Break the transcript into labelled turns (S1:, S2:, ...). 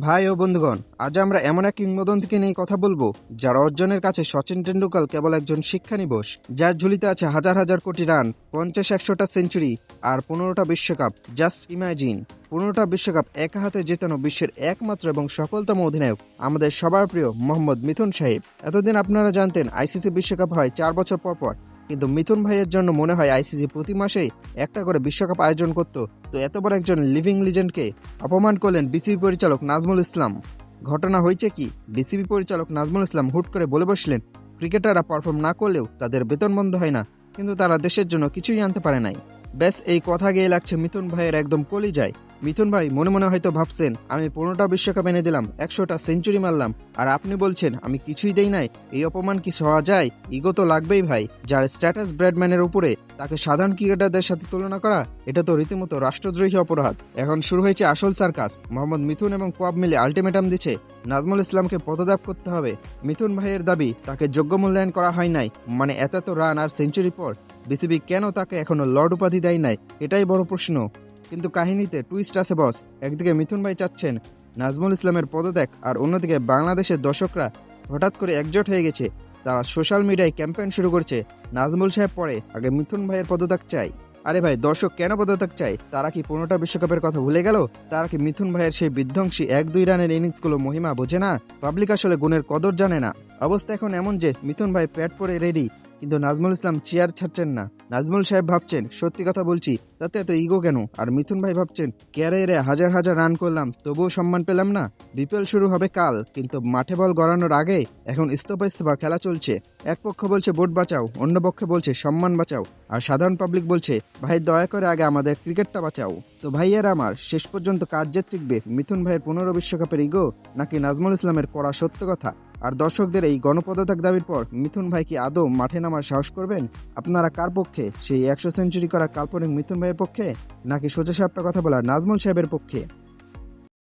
S1: ভাই ও বন্ধুগণ, আজ আমরা এমন এক কিংবদন্তিকে নিয়ে কথা বলবো যার অর্জনের কাছে সচিন টেন্ডুলকার কেবল একজন শিক্ষানিবাস, যার ঝুলিতে আছে হাজার হাজার কোটি রান, 50-100টা সেঞ্চুরি আর 15টা বিশ্বকাপ। জাস্ট ইমাজিন, 15টা বিশ্বকাপ এক হাতে জেতানো বিশ্বের একমাত্র এবং সফলতম অধিনায়ক আমাদের সবার প্রিয় মোহাম্মদ মিথুন সাহেব। এতদিন আপনারা জানতেন আইসিসি বিশ্বকাপ হয় 4 বছর পর পর, কিন্তু মিথুন ভাইয়ের জন্য মনে হয় আইসিসি প্রতি মাসেই একটা করে বিশ্বকাপ আয়োজন করত। তো এত বড় একজন লিভিং লিজেন্ডকে অপমান করলেন বিসিবি পরিচালক নাজমুল ইসলাম। ঘটনা হয়েছে কি, বিসিবি পরিচালক নাজমুল ইসলাম হুট করে বলে বসলেন ক্রিকেটাররা পারফর্ম না করলেও তাদের বেতন বন্ধ হয় না, কিন্তু তারা দেশের জন্য কিছুই আনতে পারে নাই। ব্যাস এই কথা গিয়ে লাগছে মিথুন ভাইয়ের একদম কলিজায়। মিথুন ভাই মনে মনে হয়তো ভাবছেন, আমি 15টা বিশ্বকাপ এনে দিলাম, 100টা সেঞ্চুরি মারলাম, আর আপনি বলছেন আমি কিছুই দেই নাই। এই অপমান কি সহা যায়? ইগো তো লাগবেই ভাই। যার স্ট্যাটাস ব্র্যাডম্যানের উপরে, তাকে সাধারণ ক্রিকেটারদের সাথে তুলনা করা, এটা তো রীতিমতো রাষ্ট্রদ্রোহী অপরাধ। এখন শুরু হয়েছে আসল সার্কাস। মোহাম্মদ মিথুন এবং কোয়াব মিলে আলটিমেটাম দিচ্ছে নাজমুল ইসলামকে পদত্যাগ করতে হবে। মিথুন ভাইয়ের দাবি তাকে যোগ্য মূল্যায়ন করা হয় নাই, মানে এত রান আর সেঞ্চুরি পর বিসিবি কেন তাকে এখনো লর্ড উপাধি দেয় নাই, এটাই বড় প্রশ্ন। কিন্তু কাহিনীতে টুইস্ট আছে বস। একদিকে মিথুন ভাই চাচ্ছেন নাজমুল ইসলামের পদত্যাগ, আর অন্যদিকে বাংলাদেশের দর্শকরা হঠাৎ করে একজোট হয়ে গেছে। তারা সোশ্যাল মিডিয়ায় ক্যাম্পেইন শুরু করছে, নাজমুল সাহেব পরে, আগে মিথুন ভাইয়ের পদত্যাগ চাই। আরে ভাই, দর্শক কেন পদত্যাগ চাই? তারা কি 15টা বিশ্বকাপের কথা ভুলে গেল? তারা কি মিথুন ভাইয়ের সেই বিধ্বংসী 1-2 রানের ইনিংসগুলো মহিমা বোঝে না? পাবলিক আসলে গুণের কদর জানে না। অবস্থা এখন এমন যে মিথুন ভাই প্যাড পরে রেডি, কিন্তু নাজমুল ইসলাম চেয়ার ছাড়ছেন না। নাজমুল সাহেব ভাবছেন সত্যি কথা বলছি, তাতে এত ইগো কেন? আর মিথুন ভাই ভাবছেন ক্যারিয়ারে হাজার হাজার রান করলাম, তবুও সম্মান পেলাম না। বিপিএল শুরু হবে কাল, কিন্তু মাঠে বল গড়ানোর আগে এখন ইস্তফা খেলা চলছে। এক পক্ষ বলছে ভোট বাঁচাও, অন্য পক্ষে বলছে সম্মান বাঁচাও, আর সাধারণ পাবলিক বলছে ভাই দয়া করে আগে আমাদের ক্রিকেটটা বাঁচাও। তো ভাইয়েরা আমার, শেষ পর্যন্ত কাজ যে টিকবে, মিথুন ভাইয়ের 15 বিশ্বকাপের ইগো নাকি নাজমুল ইসলামের কড়া সত্য কথা? আর দর্শকদের এই গণপদত্যাগ দাবির পর মিথুন ভাই কি আদৌ মাঠে নামার সাহস করবেন? আপনারা কার পক্ষে, সেই 100 সেঞ্চুরি করা কাল্পনিক মিথুন ভাইয়ের পক্ষে, নাকি সোজা সাপটা কথা বলা নাজমুল সাহেবের পক্ষে?